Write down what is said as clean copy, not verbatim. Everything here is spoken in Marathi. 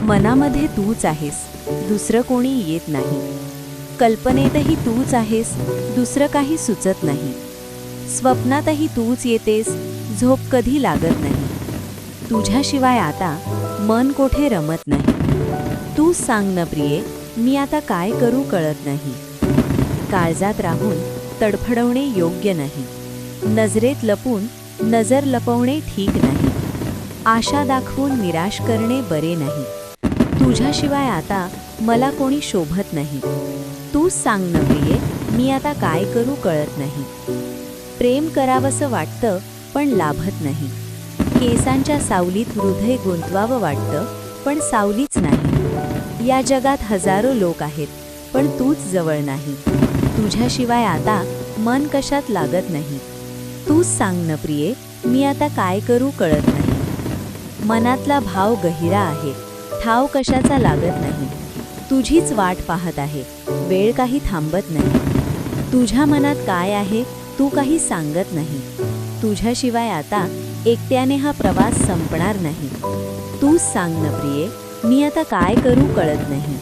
मनामध्ये तूच आहेस, दुसरं कोणी येत नाही. कल्पनेतही तूच आहेस, दुसरं काही सुचत नाही. स्वप्नातही तूच येतेस, झोप कधी लागत नाही. तुझ्याशिवाय आता मन कोठे रमत नाही. तूच सांग न प्रिये, मी आता काय करू कळत नाही. काळजात राहून तडफडवणे योग्य नाही. नजरेत लपून नजर लपवणे ठीक नाही. आशा दाखवून निराश करणे बरे नाही. तुझ्याशिवाय आता मला कोणी शोभत नाही. तूच सांग न प्रिये, मी आता काय करू कळत नाही. प्रेम करावंसं वाटतं पण लाभत नाही. केसांच्या सावलीत हृदय गुंतवावं वाटतं पण सावलीच नाही. या जगात हजारो लोक आहेत पण तूच जवळ नाही. तुझ्याशिवाय आता मन कशात लागत नाही. तूच सांग न प्रिये, मी आता काय करू कळत नाही. मनातला भाव गहिरा आहे, ठाव कशाचा लागत नाही. तुझीच वाट पाहत आहे, वेळ काही थांबत नाही. तुझ्या मनात काय आहे तू काही सांगत नाही. तुझ्याशिवाय आता एकट्याने हा प्रवास संपणार नाही. तूच सांग न प्रिये, मी आता काय करू कळत नाही.